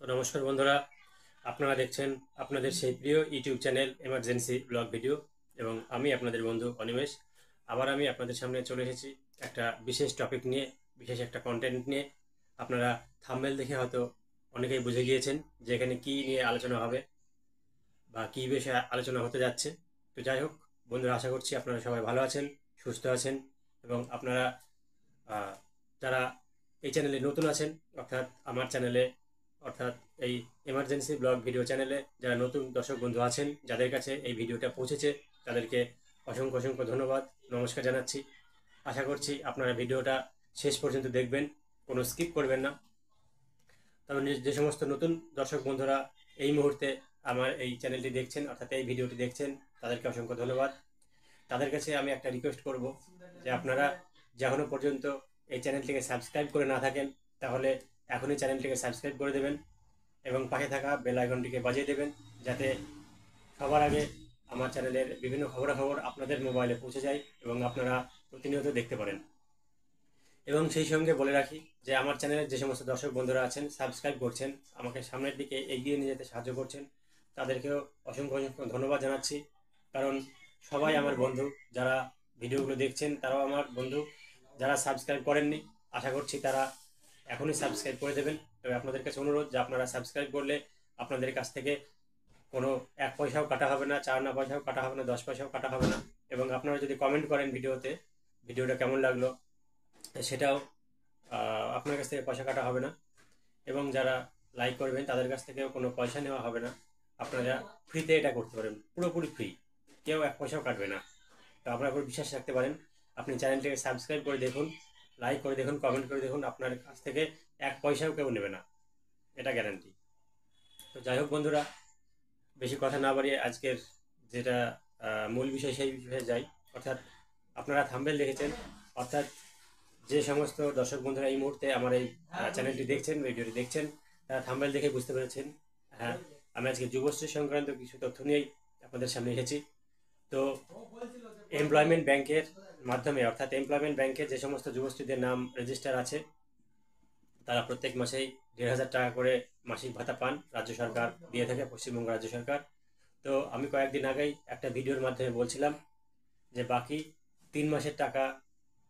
তো নমস্কার বন্ধুরা, আপনারা দেখছেন আপনাদের সেই প্রিয় YouTube channel emergency blog video এবং আমি আপনাদের বন্ধু অনিমেষ। আবার আমি আপনাদের সামনে চলে এসেছি একটা বিশেষ টপিক নিয়ে, বিশেষ একটা কন্টেন্ট নিয়ে। আপনারা থাম্বনেল দেখে হয়তো অনেকেই বুঝে গিয়েছেন যে এখানে কী নিয়ে আলোচনা হবে বা কী বিষয়ে আলোচনা হতে যাচ্ছে। তো যাই হোক বন্ধুরা, আশা করছি আপনারা সবাই ভালো আছেন, সুস্থ আছেন এবং আপনারা আহ, যারা এই চ্যানেলে নতুন আছেন, অর্থাৎ আমার চ্যানেলে, অর্থাৎ এই এমার্জেন্সি ব্লগ ভিডিও চ্যানেলে যারা নতুন দর্শক বন্ধু আছেন, যাদের কাছে এই ভিডিওটা পৌঁছেছে, তাদেরকে অসংখ্য অসংখ্য ধন্যবাদ, নমস্কার জানাচ্ছি। আশা করছি আপনারা ভিডিওটা শেষ পর্যন্ত দেখবেন, কোনো স্কিপ করবেন না। তবে যে সমস্ত নতুন দর্শক বন্ধুরা এই মুহূর্তে আমার এই চ্যানেলটি দেখছেন, অর্থাৎ এই ভিডিওটি দেখছেন, তাদেরকে অসংখ্য ধন্যবাদ। তাদের কাছে আমি একটা রিকোয়েস্ট করব যে আপনারা যে এখনও পর্যন্ত এই চ্যানেলটিকে সাবস্ক্রাইব করে না থাকেন, তাহলে এখনই চ্যানেলটিকে সাবস্ক্রাইব করে দেবেন এবং পাশে থাকা বেল আইকনটিকে বাজিয়ে দেবেন, যাতে সবার আগে আমার চ্যানেলের বিভিন্ন খবরাখবর আপনাদের মোবাইলে পৌঁছে যায় এবং আপনারা প্রতিনিয়ত দেখতে পারেন। এবং সেই সঙ্গে বলে রাখি যে আমার চ্যানেলের যে সমস্ত দর্শক বন্ধুরা আছেন, সাবস্ক্রাইব করছেন, আমাকে সামনের দিকে এগিয়ে নিয়ে যেতে সাহায্য করছেন, তাদেরকেও অসংখ্য অসংখ্য ধন্যবাদ জানাচ্ছি। কারণ সবাই আমার বন্ধু, যারা ভিডিওগুলো দেখছেন তারাও আমার বন্ধু। যারা সাবস্ক্রাইব করেননি, আশা করছি তারা এখনই সাবস্ক্রাইব করে দেবেন। তবে আপনাদের কাছে অনুরোধ যে আপনারা সাবস্ক্রাইব করলে আপনাদের কাছ থেকে কোনো 1 পয়সাও কাটা হবে না, 4 পয়সাও কাটা হবে না, 10 পয়সাও কাটা হবে না। এবং আপনারা যদি কমেন্ট করেন ভিডিওতে, ভিডিওটা কেমন লাগলো, সেটাও আপনার কাছ থেকে পয়সা কাটা হবে না। এবং যারা লাইক করবেন তাদের কাছ থেকেও কোনো পয়সা নেওয়া হবে না। আপনারা ফ্রিতে এটা করতে পারেন, পুরোপুরি ফ্রি, কেউ 1 পয়সাও কাটবে না। তো আপনার উপর বিশ্বাস রাখতে পারেন। আপনি চ্যানেলটিকে সাবস্ক্রাইব করে দেখুন, লাইক করে দেখুন, কমেন্ট করে দেখুন, আপনার কাছ থেকে 1 পয়সাও কেউ নেবে না, এটা গ্যারান্টি। তো যাই হোক বন্ধুরা, বেশি কথা না বাড়িয়ে আজকের যেটা মূল বিষয় সেই বিষয়ে যাই। অর্থাৎ আপনারা থাম্বনেল দেখেছেন, অর্থাৎ যে সমস্ত দর্শক বন্ধুরা এই মুহূর্তে আমার এই চ্যানেলটি দেখছেন, ভিডিওটি দেখছেন, তারা থাম্বনেল দেখে বুঝতে পেরেছেন। হ্যাঁ, আমি আজকে যুবশ্রী সংক্রান্ত কিছু তথ্য নিয়েই আপনাদের সামনে এসেছি। তো এমপ্লয়মেন্ট ব্যাংকের মাধ্যমে, অর্থাৎ এমপ্লয়মেন্ট ব্যাংকে যে সমস্ত যুবশ্রীদের নাম রেজিস্টার আছে, তারা প্রত্যেক মাসেই 1,500 টাকা করে মাসিক ভাতা পান, রাজ্য সরকার দিয়ে থাকে, পশ্চিমবঙ্গ রাজ্য সরকার। তো আমি কয়েকদিন আগেই একটা ভিডিওর মাধ্যমে বলছিলাম যে বাকি 3 মাসের টাকা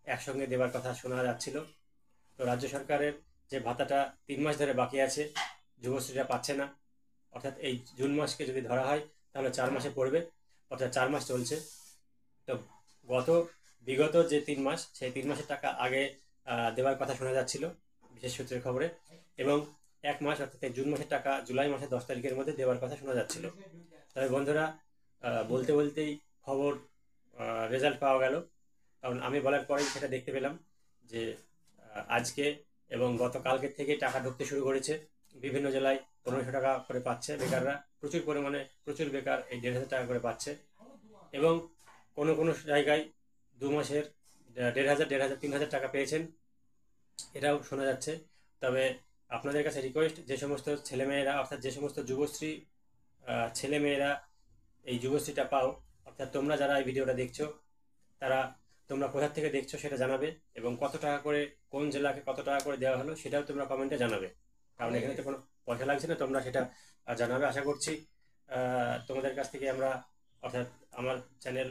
একসঙ্গে দেওয়ার কথা শোনা যাচ্ছিল। তো রাজ্য সরকারের যে ভাতাটা 3 মাস ধরে বাকি আছে, যুবশ্রীরা পাচ্ছে না। অর্থাৎ এই জুন মাসকে যদি ধরা হয় তাহলে 4 মাসে পড়বে, অর্থাৎ 4 মাস চলছে। তো গত বিগত যে 3 মাস, সেই 3 মাসের টাকা আগে দেওয়ার কথা শোনা যাচ্ছিল বিশেষ সূত্রের খবরে, এবং 1 মাস অর্থাৎ এই জুন মাসের টাকা জুলাই মাসের 10 তারিখের মধ্যে দেওয়ার কথা শোনা যাচ্ছিল। তবে বন্ধুরা, বলতে বলতেই খবর রেজাল্ট পাওয়া গেল। কারণ আমি বলার পরেই সেটা দেখতে পেলাম যে আজকে এবং গতকালকের থেকে টাকা ঢুকতে শুরু করেছে। বিভিন্ন জেলায় 1,500 টাকা করে পাচ্ছে বেকাররা, প্রচুর পরিমাণে প্রচুর বেকার এই 1,500 টাকা করে পাচ্ছে। এবং কোনো কোনো জায়গায় 2 মাসের 1,500, 1,500, 3,000 টাকা পেয়েছেন, এটাও শোনা যাচ্ছে। তবে আপনাদের কাছে রিকোয়েস্ট, যে সমস্ত ছেলেমেয়েরা, অর্থাৎ যে সমস্ত যুবশ্রী ছেলেমেয়েরা এই যুবশ্রীটা পাও, অর্থাৎ তোমরা যারা এই ভিডিওটা দেখছো, তারা তোমরা কোথা থেকে দেখছো সেটা জানাবে, এবং কত টাকা করে, কোন জেলাকে কত টাকা করে দেওয়া হলো সেটাও তোমরা কমেন্টে জানাবে। কারণ এখানে তো কোনো পয়সা লাগছে না, তোমরা সেটা জানাবে। আশা করছি তোমাদের কাছ থেকে আমরা, অর্থাৎ আমার চ্যানেল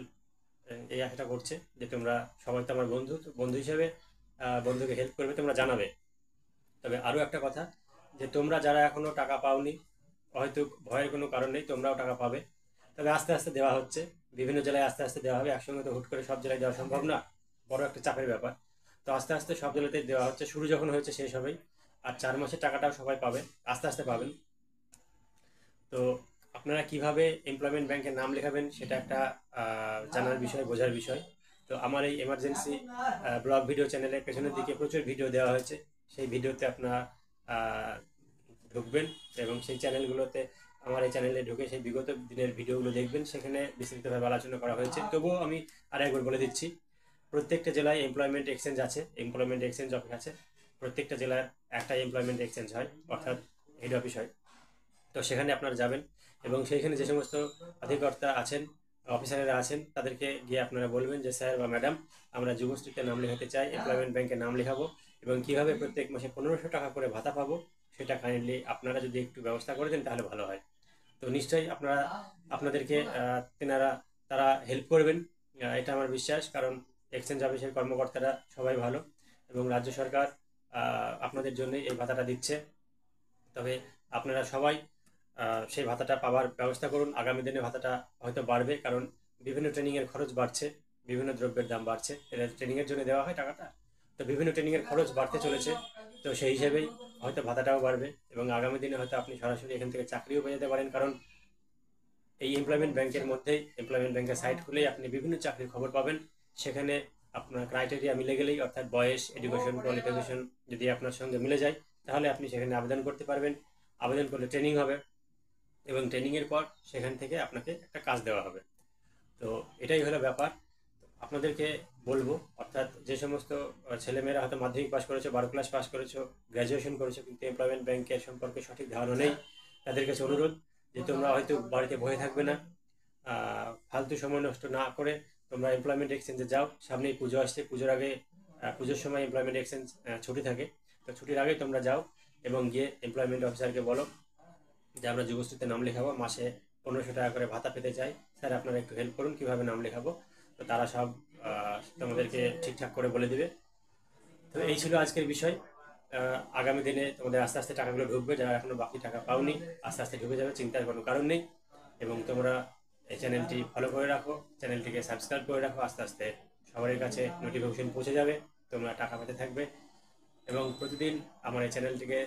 এই আশাটা করছে যে তোমরা সবাই তো আমার বন্ধু, তো বন্ধু হিসেবে বন্ধুকে হেল্প করবে, তোমরা জানাবে। তবে আরও একটা কথা, যে তোমরা যারা এখনো টাকা পাওনি, হয়তো ভয়ের কোনো কারণ নেই, তোমরাও টাকা পাবে। তবে আস্তে আস্তে দেওয়া হচ্ছে, বিভিন্ন জেলায় আস্তে আস্তে দেওয়া হবে, একসঙ্গে তো হুট করে সব জেলায় দেওয়া সম্ভব না, বড় একটা চাপের ব্যাপার। তো আস্তে আস্তে সব জেলাতেই দেওয়া হচ্ছে, শুরু যখন হয়েছে শেষ হবেই। আর 4 মাসের টাকাটাও সবাই পাবে, আস্তে আস্তে পাবেন। তো আপনারা কিভাবে এমপ্লয়মেন্ট ব্যাংকের নাম লেখাবেন সেটা একটা জানার বিষয়, বোঝার বিষয়। তো আমার এই এমার্জেন্সি ব্লগ ভিডিও চ্যানেলের পেছনের দিকে প্রচুর ভিডিও দেওয়া হয়েছে, সেই ভিডিওতে আপনারা আহ, ঢুকবেন এবং সেই চ্যানেলগুলোতে, আমার এই চ্যানেলে ঢুকে সেই বিগত দিনের ভিডিওগুলো দেখবেন, সেখানে বিস্তারিতভাবে আলোচনা করা হয়েছে। তবুও আমি আর একবার বলে দিচ্ছি, প্রত্যেকটা জেলায় এমপ্লয়মেন্ট এক্সচেঞ্জ আছে, এমপ্লয়মেন্ট এক্সচেঞ্জ অফিস আছে। প্রত্যেকটা জেলার একটা এমপ্লয়মেন্ট এক্সচেঞ্জ হয়, অর্থাৎ হেড অফিস হয়। তো সেখানে আপনারা যাবেন এবং সেইখানে যে সমস্ত অধিকর্তা আছেন, অফিসারেরা আছেন, তাদেরকে গিয়ে আপনারা বলবেন যে স্যার বা ম্যাডাম, আমরা যুবশ্রীতে নাম লেখাতে চাই, এমপ্লয়মেন্ট ব্যাংকে নাম লেখাবো, এবং কিভাবে প্রত্যেক মাসে 1,500 টাকা করে ভাতা পাবো সেটা কাইন্ডলি আপনারা যদি একটু ব্যবস্থা করে দেন তাহলে ভালো হয়। তো নিশ্চয়ই আপনাদেরকে তারা হেল্প করবেন, এটা আমার বিশ্বাস। কারণ এক্সচেঞ্জ অফিসের কর্মকর্তারা সবাই ভালো এবং রাজ্য সরকার আপনাদের জন্য এই ভাতাটা দিচ্ছে। তবে আপনারা সবাই সেই ভাতাটা পাওয়ার ব্যবস্থা করুন। আগামী দিনে ভাতাটা হয়তো বাড়বে, কারণ বিভিন্ন ট্রেনিংয়ের খরচ বাড়ছে, বিভিন্ন দ্রব্যের দাম বাড়ছে, এটা ট্রেনিংয়ের জন্য দেওয়া হয় টাকাটা। তো বিভিন্ন ট্রেনিংয়ের খরচ বাড়তে চলেছে, তো সেই হিসেবেই হয়তো ভাতাটাও বাড়বে এবং আগামী দিনে হয়তো আপনি সরাসরি এখান থেকে চাকরিও পেয়ে যেতে পারেন। কারণ এই এমপ্লয়মেন্ট ব্যাংকের মধ্যেই, এমপ্লয়মেন্ট ব্যাংকের সাইট খুলেই আপনি বিভিন্ন চাকরির খবর পাবেন। সেখানে আপনার ক্রাইটেরিয়া মিলে গেলেই, অর্থাৎ বয়স, এডুকেশন, কোয়ালিফিকেশন যদি আপনার সঙ্গে মিলে যায়, তাহলে আপনি সেখানে আবেদন করতে পারবেন। আবেদন করলে ট্রেনিং হবে এবং ট্রেনিংয়ের পর সেখান থেকে আপনাকে একটা কাজ দেওয়া হবে। তো এটাই হলো ব্যাপার। আপনাদেরকে বলবো, অর্থাৎ যে সমস্ত ছেলেমেয়েরা হয়তো মাধ্যমিক পাস করেছো, 12 ক্লাস পাস করেছো, গ্র্যাজুয়েশন করেছো, কিন্তু এমপ্লয়মেন্ট ব্যাংকের সম্পর্কে সঠিক ধারণা নেই, তাদের কাছে অনুরোধ যে তোমরা হয়তো বাড়িতে বসে থাকবে না, ফালতু সময় নষ্ট না করে তোমরা এমপ্লয়মেন্ট এক্সচেঞ্জে যাও। সামনেই পুজো আসছে, পুজোর আগে, পুজোর সময় এমপ্লয়মেন্ট এক্সচেঞ্জ ছুটি থাকে, তো ছুটির আগে তোমরা যাও এবং গিয়ে এমপ্লয়মেন্ট অফিসারকে বলো যে আমরা যুবশ্রীতে নাম লেখাবো, মাসে 1500 টাকা করে ভাতা পেতে চাই, স্যার আপনারা একটু হেল্প করুন, কীভাবে নাম লেখাবো। তো তারা সব তোমাদেরকে ঠিকঠাক করে বলে দিবে। তো এই ছিল আজকের বিষয়। আগামী দিনে তোমাদের আস্তে আস্তে টাকাগুলো ঢুকবে, যারা এখনো বাকি টাকা পাওনি আস্তে আস্তে ঢুকে যাবে, চিন্তার কোনো কারণ নেই। এবং তোমরা এই চ্যানেলটি ফলো করে রাখো, চ্যানেলটিকে সাবস্ক্রাইব করে রাখো, আস্তে আস্তে সবার কাছে নোটিফিকেশন পৌঁছে যাবে, তোমরা টাকা পেতে থাকবে। এবং প্রতিদিন আমার এই চ্যানেলটিকে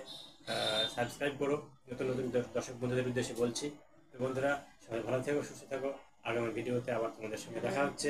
সাবস্ক্রাইব করো। নতুন নতুন দর্শক বন্ধুদের উদ্দেশ্যে বলছি। তো বন্ধুরা, সবাই ভালো থেকো, সুস্থ থাকো। আগামী ভিডিওতে আবার তোমাদের সঙ্গে দেখা হচ্ছে।